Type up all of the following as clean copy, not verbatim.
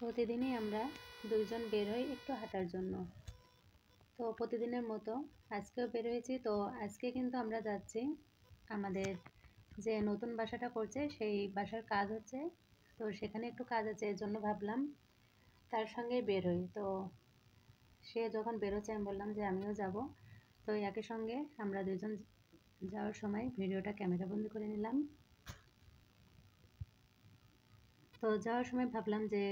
প্রতিদিনই আমরা দুইজন বের হই একটু হাঁটার জন্য। তো প্রতিদিনের মতো আজকেও বের হয়েছি। তো আজকে কিন্তু আমরা যাচ্ছি আমাদের যে নতুন বাসাটা করছে সেই বাসার কাজ হচ্ছে। তো সেখানে একটু কাজ আছে, এর জন্য ভাবলাম তার সঙ্গে বের হই। তো সে যখন বেরোচ্ছে আমি বললাম যে আমিও যাব। তো একই সঙ্গে আমরা দুজন যাওয়ার সময় ভিডিওটা ক্যামেরাবন্দি করে নিলাম। তো যাওয়ার সময় ভাবলাম যে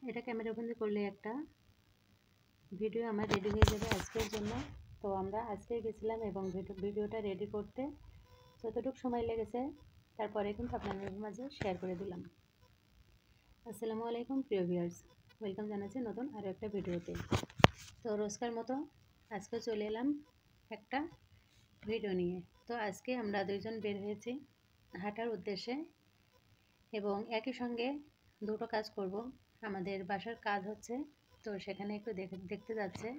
এটা ক্যামেরাবন্দি করলে একটা ভিডিও আমার রেডি হয়ে যাবে আজকের জন্য। তো আমরা আজকে গেছিলাম এবং ভিডিওটা রেডি করতে যতটুকু সময় লেগেছে তারপরে কিন্তু আপনাদের মাঝে শেয়ার করে দিলাম। আসসালামু আলাইকুম প্রিয় ভিউয়ার্স, ওয়েলকাম জানাচ্ছি নতুন আরও একটা ভিডিওতে। তো রোজকার মতো আজকে চলে এলাম একটা ভিডিও নিয়ে। তো আজকে আমরা দুইজন বের হয়েছি হাঁটার উদ্দেশ্যে এবং একই সঙ্গে দুটো কাজ করব। আমাদের বাসার কাজ হচ্ছে, তো সেখানে একটু দেখতে যাচ্ছে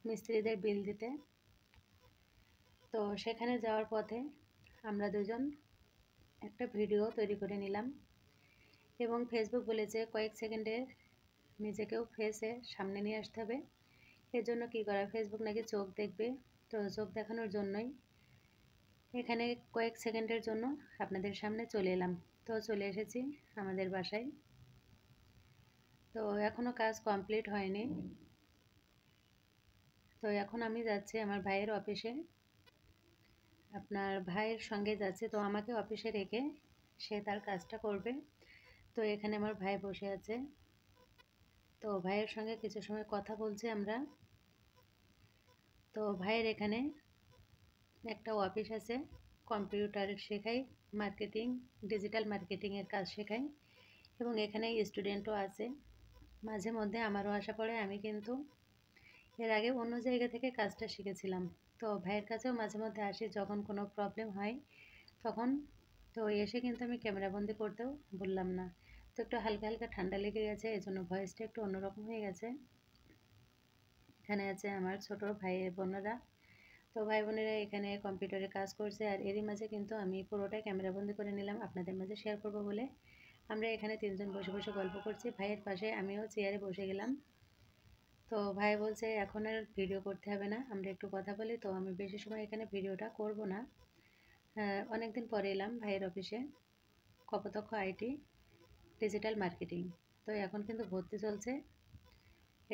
মিস্ত্রিদের বিল দিতে। তো সেখানে যাওয়ার পথে আমরা দুজন একটা ভিডিও তৈরি করে নিলাম এবং ফেসবুক বলেছে কয়েক সেকেন্ডের নিজেকেও ফেসে সামনে নিয়ে আসতে হবে। এর জন্য কী করা, ফেসবুক নাকি চোখ দেখবে, তো চোখ দেখানোর জন্যই এখানে কয়েক সেকেন্ডের জন্য আপনাদের সামনে চলে এলাম। তো চলে এসেছি আমাদের বাসায়। তো এখনও কাজ কমপ্লিট হয়নি। তো এখন আমি যাচ্ছি আমার ভাইয়ের অফিসে। আপনার ভাইয়ের সঙ্গে যাচ্ছে, তো আমাকে অফিসে রেখে সে তার কাজটা করবে। তো এখানে আমার ভাই বসে আছে। তো ভাইয়ের সঙ্গে কিছু সময় কথা বলছি আমরা। তো ভাইয়ের এখানে একটা অফিস আছে, কম্পিউটার শেখাই, মার্কেটিং, ডিজিটাল মার্কেটিংয়ের কাজ শেখাই এবং এখানে স্টুডেন্টও আছে। মাঝে মধ্যে আমারও আসা পড়ে। আমি কিন্তু এর আগে অন্য জায়গা থেকে কাজটা শিখেছিলাম। তো ভাইয়ের কাছেও মাঝে মধ্যে আসি যখন কোনো প্রবলেম হয় তখন। তো এসে কিন্তু আমি ক্যামেরাবন্দি করতেও বললাম না। তো একটু হালকা হালকা ঠান্ডা লেগে গেছে, এজন্য ভয়েসটা একটু অন্যরকম হয়ে গেছে। এখানে আছে আমার ছোট ভাই বোনেরা। তো ভাই বোনেরা এখানে কম্পিউটারে কাজ করছে আর এরই মাঝে কিন্তু আমি পুরোটাই ক্যামেরাবন্দি করে নিলাম আপনাদের মাঝে শেয়ার করব বলে। আমরা এখানে তিনজন বসে বসে গল্প করছি, ভাইয়ের পাশে আমিও চেয়ারে বসে গেলাম। তো ভাই বলছে এখন আর ভিডিও করতে হবে না, আমরা একটু কথা বলি। তো আমি বেশি সময় এখানে ভিডিওটা করব না। অনেকদিন পরে এলাম ভাইয়ের অফিসে, কপোতাক্ষ আইটি ডিজিটাল মার্কেটিং। তো এখন কিন্তু ভর্তি চলছে।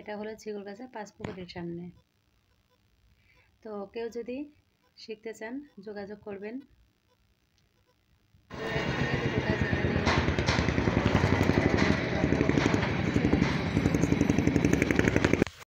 এটা হলো ছিগুরগাছা পাঁচপুকুরের সামনে। তো কেউ যদি শিখতে চান যোগাযোগ করবেন।